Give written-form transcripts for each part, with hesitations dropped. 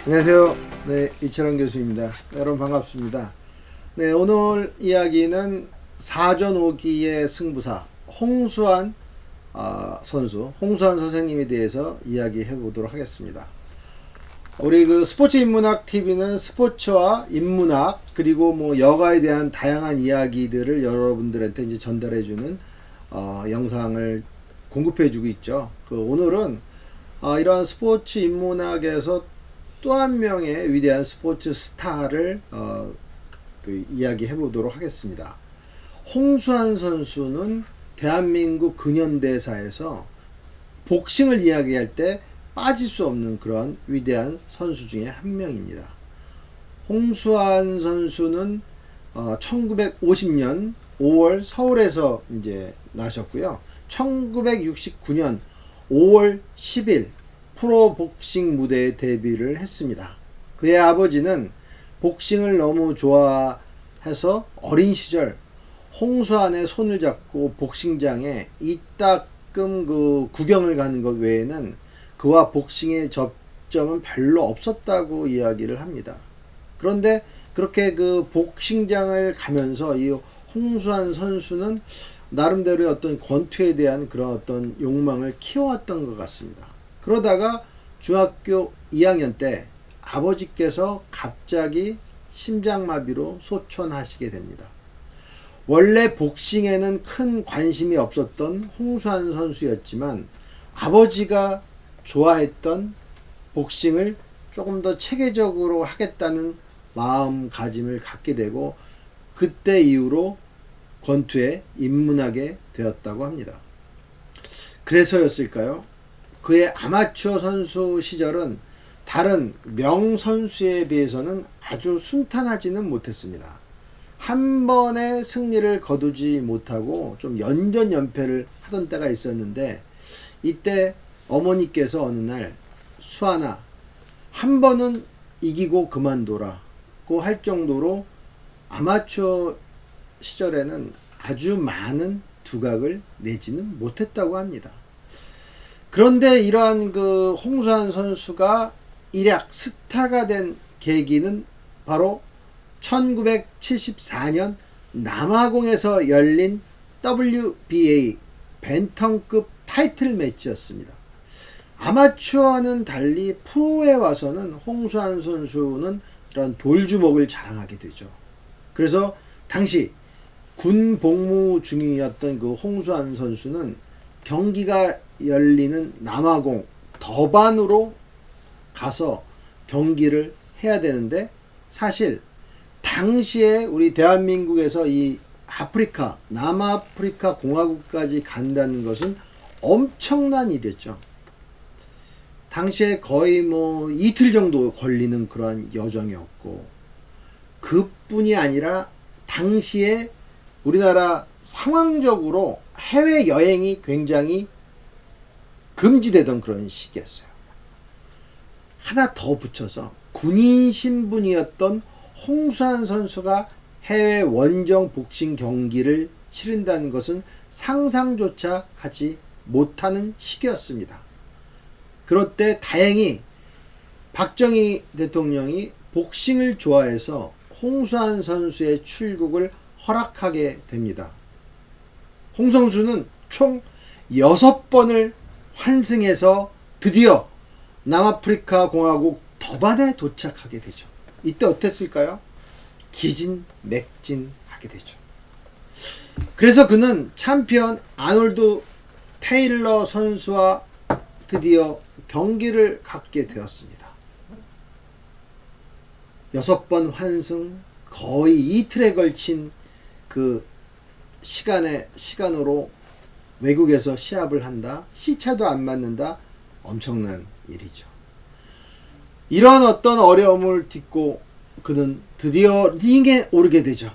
안녕하세요. 네, 이철원 교수입니다. 네, 여러분 반갑습니다. 네, 오늘 이야기는 4전 5기의 승부사 홍수환 선수, 홍수환 선생님에 대해서 이야기해 보도록 하겠습니다. 우리 그 스포츠 인문학 TV는 스포츠와 인문학 그리고 뭐 여가에 대한 다양한 이야기들을 여러분들한테 이제 전달해 주는 영상을 공급해 주고 있죠. 오늘은 이러한 스포츠 인문학에서 또 한 명의 위대한 스포츠 스타를 이야기해 보도록 하겠습니다. 홍수환 선수는 대한민국 근현대사에서 복싱을 이야기할 때 빠질 수 없는 그런 위대한 선수 중에 한 명입니다. 홍수환 선수는 1950년 5월 서울에서 이제 나셨고요. 1969년 5월 10일 프로복싱 무대에 데뷔를 했습니다. 그의 아버지는 복싱을 너무 좋아해서 어린 시절 홍수환의 손을 잡고 복싱장에 이따금 구경을 가는 것 외에는 그와 복싱의 접점은 별로 없었다고 이야기를 합니다. 그런데 그렇게 복싱장을 가면서 이 홍수환 선수는 나름대로의 어떤 권투에 대한 그런 어떤 욕망을 키워왔던 것 같습니다. 그러다가 중학교 2학년 때 아버지께서 갑자기 심장마비로 소천하시게 됩니다. 원래 복싱에는 큰 관심이 없었던 홍수환 선수였지만 아버지가 좋아했던 복싱을 조금 더 체계적으로 하겠다는 마음가짐을 갖게 되고 그때 이후로 권투에 입문하게 되었다고 합니다. 그래서였을까요? 그의 아마추어 선수 시절은 다른 명선수에 비해서는 아주 순탄하지는 못했습니다. 한 번의 승리를 거두지 못하고 좀 연전연패를 하던 때가 있었는데 이때 어머니께서 어느 날 수환아 한 번은 이기고 그만둬라고 할 정도로 아마추어 시절에는 아주 많은 두각을 내지는 못했다고 합니다. 그런데 이러한 홍수환 선수가 일약 스타가 된 계기는 바로 1974년 남아공에서 열린 WBA 벤텀급 타이틀 매치였습니다. 아마추어와는 달리 프로에 와서는 홍수환 선수는 이런 돌주먹을 자랑하게 되죠. 그래서 당시 군 복무 중이었던 홍수환 선수는 경기가 열리는 남아공 더반으로 가서 경기를 해야 되는데 사실 당시에 우리 대한민국에서 이 아프리카 남아프리카 공화국까지 간다는 것은 엄청난 일이었죠. 당시에 거의 이틀 정도 걸리는 그러한 여정이었고 그뿐이 아니라 당시에 우리나라 상황적으로 해외여행이 굉장히 금지되던 그런 시기였어요. 하나 더 붙여서 군인 신분이었던 홍수환 선수가 해외 원정 복싱 경기를 치른다는 것은 상상조차 하지 못하는 시기였습니다. 그럴 때 다행히 박정희 대통령이 복싱을 좋아해서 홍수환 선수의 출국을 허락하게 됩니다. 홍 선수는 총 6번을 환승해서 드디어 남아프리카 공화국 더반에 도착하게 되죠. 이때 어땠을까요? 기진맥진하게 되죠. 그래서 그는 챔피언 아놀드 테일러 선수와 드디어 경기를 갖게 되었습니다. 6번 환승 거의 이틀에 걸친 시간으로 외국에서 시합을 한다. 시차도 안 맞는다. 엄청난 일이죠. 이런 어떤 어려움을 딛고 그는 드디어 링에 오르게 되죠.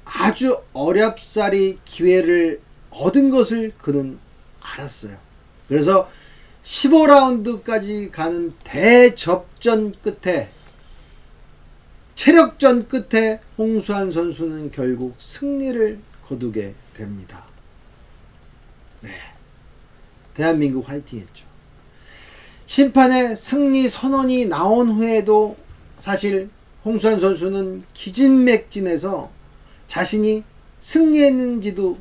아주 어렵사리 기회를 얻은 것을 그는 알았어요. 그래서 15라운드까지 가는 대접전 끝에 체력전 끝에 홍수환 선수는 결국 승리를 거두게 됩니다. 네, 대한민국 화이팅 했죠. 심판의 승리 선언이 나온 후에도 사실 홍수환 선수는 기진맥진해서 자신이 승리했는지도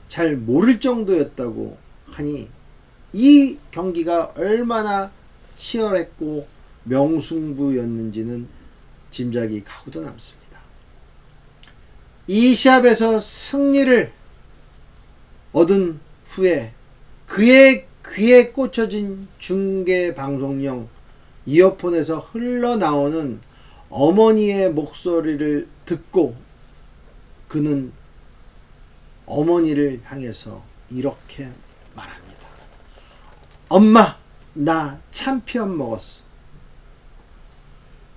잘 모를 정도였다고 하니 이 경기가 얼마나 치열했고 명승부였는지는 짐작이 가고도 남습니다. 이 시합에서 승리를 얻은 후에 그의 귀에 꽂혀진 중계방송용 이어폰에서 흘러나오는 어머니의 목소리를 듣고 그는 어머니를 향해서 이렇게 말합니다. 엄마, 나 챔피언 먹었어.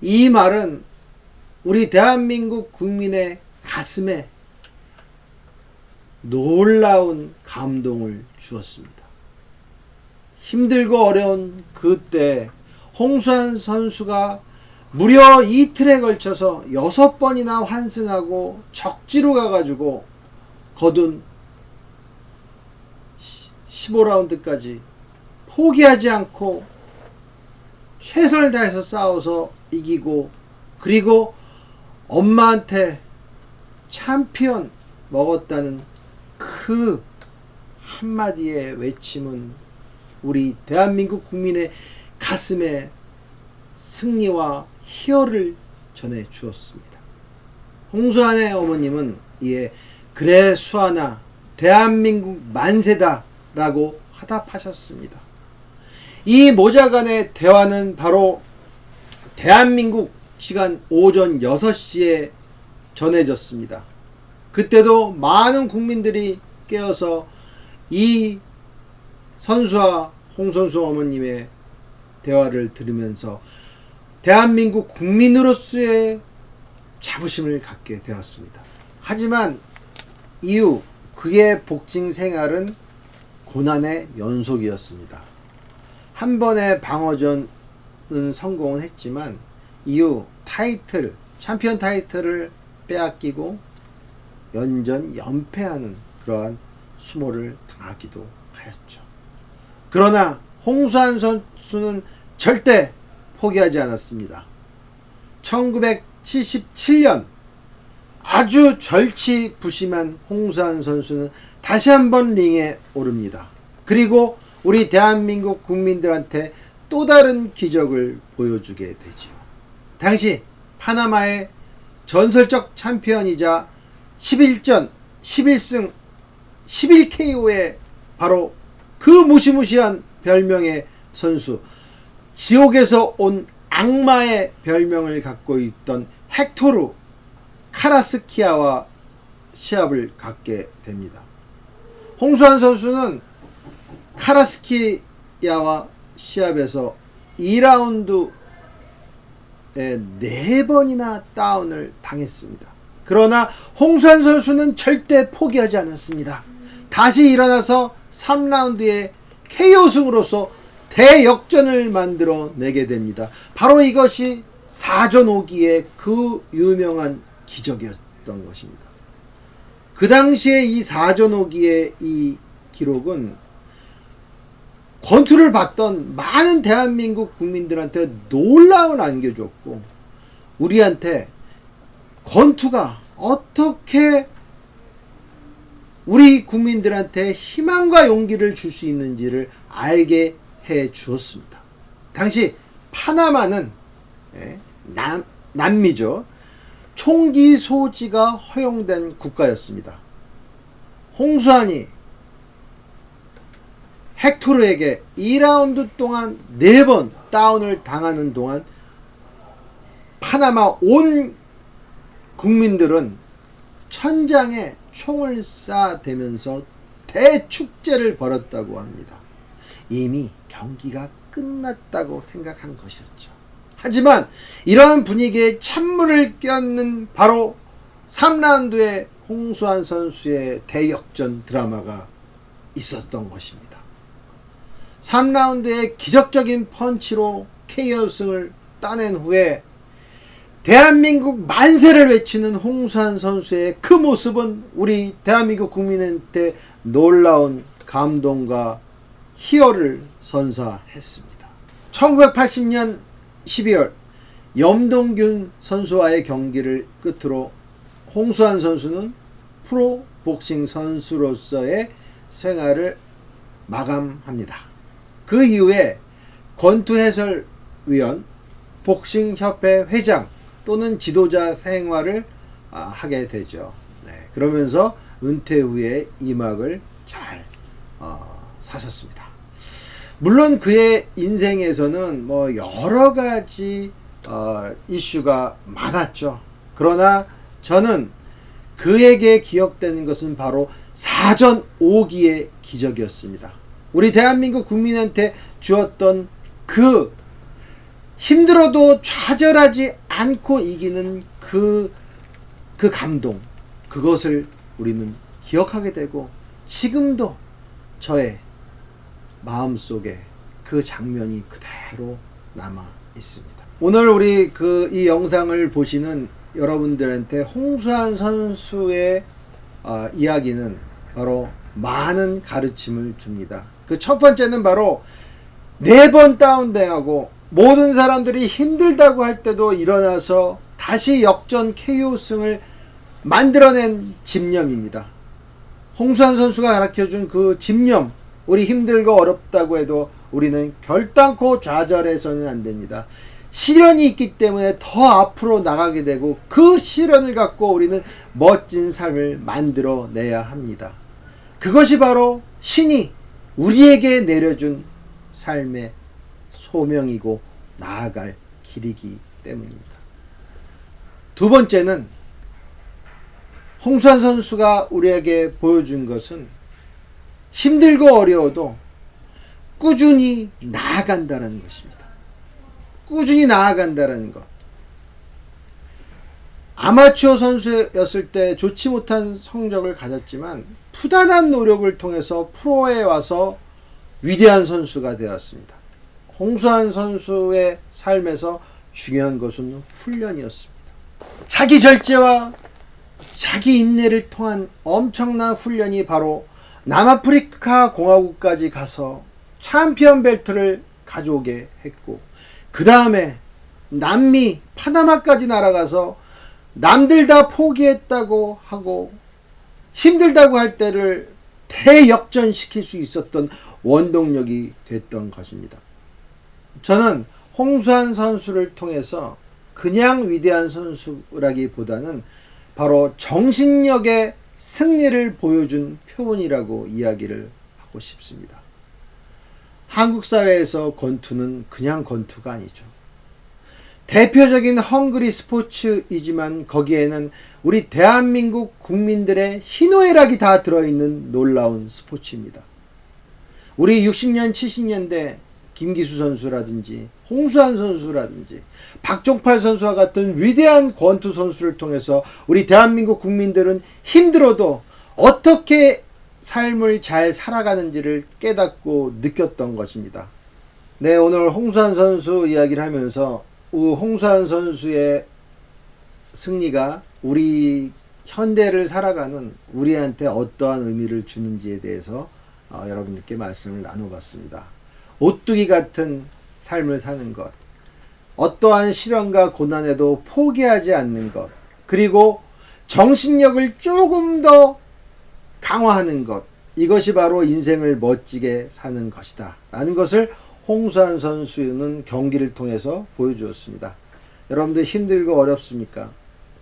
이 말은 우리 대한민국 국민의 가슴에 놀라운 감동을 주었습니다. 힘들고 어려운 그때 홍수환 선수가 무려 이틀에 걸쳐서 6번이나 환승하고 적지로 가가지고 거둔 15라운드까지 포기하지 않고 최선을 다해서 싸워서 이기고, 그리고 엄마한테 챔피언 먹었다는 그 한마디의 외침은 우리 대한민국 국민의 가슴에 승리와 희열을 전해 주었습니다. 홍수환의 어머님은 이에 그래 수환아, 대한민국 만세다 라고 화답하셨습니다. 이 모자 간의 대화는 바로 대한민국 시간 오전 6시에 전해졌습니다. 그때도 많은 국민들이 깨어서 이 선수와 홍 선수 어머님의 대화를 들으면서 대한민국 국민으로서의 자부심을 갖게 되었습니다. 하지만 이후 그의 복싱 생활은 고난의 연속이었습니다. 한 번의 방어전은 성공은 했지만 이후 챔피언 타이틀을 빼앗기고 연패하는 그러한 수모를 당하기도 하였죠. 그러나 홍수환 선수는 절대 포기하지 않았습니다. 1977년 아주 절치부심한 홍수환 선수는 다시 한번 링에 오릅니다. 그리고 우리 대한민국 국민들한테 또 다른 기적을 보여주게 되지요. 당시 파나마의 전설적 챔피언이자 11전 11승 11KO의 바로 그 무시무시한 별명의 선수, 지옥에서 온 악마의 별명을 갖고 있던 헥토르 카라스키아와 시합을 갖게 됩니다. 홍수환 선수는 카라스키아와 시합에서 2라운드에 4번이나 다운을 당했습니다. 그러나 홍수환 선수는 절대 포기하지 않았습니다. 다시 일어나서 3라운드에 KO승으로서 대역전을 만들어내게 됩니다. 바로 이것이 4전 5기의 그 유명한 기적이었던 것입니다. 그 당시에 이 4전 5기의 이 기록은 권투를 봤던 많은 대한민국 국민들한테 놀라움을 안겨줬고, 우리한테 권투가 어떻게 우리 국민들한테 희망과 용기를 줄 수 있는지를 알게 해 주었습니다. 당시 파나마는 남미죠. 총기 소지가 허용된 국가였습니다. 홍수환이 헥토르에게 2라운드 동안 4번 다운을 당하는 동안 파나마 온 국민들은 천장에 총을 쏴대면서 대축제를 벌였다고 합니다. 이미 경기가 끝났다고 생각한 것이었죠. 하지만 이러한 분위기에 찬물을 끼얹는 바로 3라운드에 홍수환 선수의 대역전 드라마가 있었던 것입니다. 3라운드의 기적적인 펀치로 KO승을 따낸 후에 대한민국 만세를 외치는 홍수환 선수의 그 모습은 우리 대한민국 국민한테 놀라운 감동과 희열을 선사했습니다. 1980년 12월 염동균 선수와의 경기를 끝으로 홍수환 선수는 프로 복싱 선수로서의 생활을 마감합니다. 그 이후에 권투 해설위원, 복싱협회 회장 또는 지도자 생활을 하게 되죠. 네, 그러면서 은퇴 후에 이막을 잘 사셨습니다. 물론 그의 인생에서는 뭐 여러 가지 이슈가 많았죠. 그러나 저는 그에게 기억되는 것은 바로 사전 5기의 기적이었습니다. 우리 대한민국 국민한테 주었던 그 힘들어도 좌절하지 않고 이기는 그 감동, 그것을 우리는 기억하게 되고 지금도 저의 마음속에 그 장면이 그대로 남아 있습니다. 오늘 우리 이 영상을 보시는 여러분들한테 홍수환 선수의 이야기는 바로 많은 가르침을 줍니다. 그 첫 번째는 바로 4번 다운당하고 모든 사람들이 힘들다고 할 때도 일어나서 다시 역전 KO승을 만들어낸 집념입니다. 홍수환 선수가 가르쳐준 그 집념, 우리 힘들고 어렵다고 해도 우리는 결단코 좌절해서는 안 됩니다. 시련이 있기 때문에 더 앞으로 나가게 되고 그 시련을 갖고 우리는 멋진 삶을 만들어내야 합니다. 그것이 바로 신이 우리에게 내려준 삶의 소명이고 나아갈 길이기 때문입니다. 두 번째는 홍수환 선수가 우리에게 보여준 것은 힘들고 어려워도 꾸준히 나아간다는 것입니다. 꾸준히 나아간다는 것. 아마추어 선수였을 때 좋지 못한 성적을 가졌지만 부단한 노력을 통해서 프로에 와서 위대한 선수가 되었습니다. 홍수환 선수의 삶에서 중요한 것은 훈련이었습니다. 자기 절제와 자기 인내를 통한 엄청난 훈련이 바로 남아프리카 공화국까지 가서 챔피언 벨트를 가져오게 했고, 그 다음에 남미 파나마까지 날아가서 남들 다 포기했다고 하고 힘들다고 할 때를 대역전시킬 수 있었던 원동력이 됐던 것입니다. 저는 홍수환 선수를 통해서 그냥 위대한 선수라기보다는 바로 정신력의 승리를 보여준 표본이라고 이야기를 하고 싶습니다. 한국 사회에서 권투는 그냥 권투가 아니죠. 대표적인 헝그리 스포츠이지만 거기에는 우리 대한민국 국민들의 희노애락이 다 들어있는 놀라운 스포츠입니다. 우리 60년, 70년대 김기수 선수라든지 홍수환 선수라든지 박종팔 선수와 같은 위대한 권투 선수를 통해서 우리 대한민국 국민들은 힘들어도 어떻게 삶을 잘 살아가는지를 깨닫고 느꼈던 것입니다. 네, 오늘 홍수환 선수 이야기를 하면서 홍수환 선수의 승리가 우리 현대를 살아가는 우리한테 어떠한 의미를 주는지에 대해서 여러분들께 말씀을 나눠봤습니다. 오뚜기 같은 삶을 사는 것, 어떠한 시련과 고난에도 포기하지 않는 것, 그리고 정신력을 조금 더 강화하는 것, 이것이 바로 인생을 멋지게 사는 것이다 라는 것을 홍수환 선수는 경기를 통해서 보여주었습니다. 여러분들 힘들고 어렵습니까?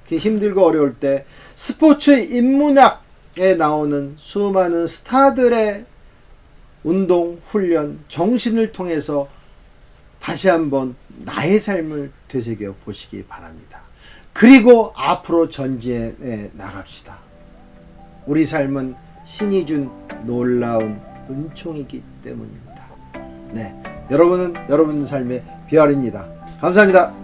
그 힘들고 어려울 때 스포츠 인문학에 나오는 수많은 스타들의 운동, 훈련, 정신을 통해서 다시 한번 나의 삶을 되새겨 보시기 바랍니다. 그리고 앞으로 전진해 나갑시다. 우리 삶은 신이 준 놀라운 은총이기 때문입니다. 네, 여러분은 여러분 삶의 비활입니다. 감사합니다.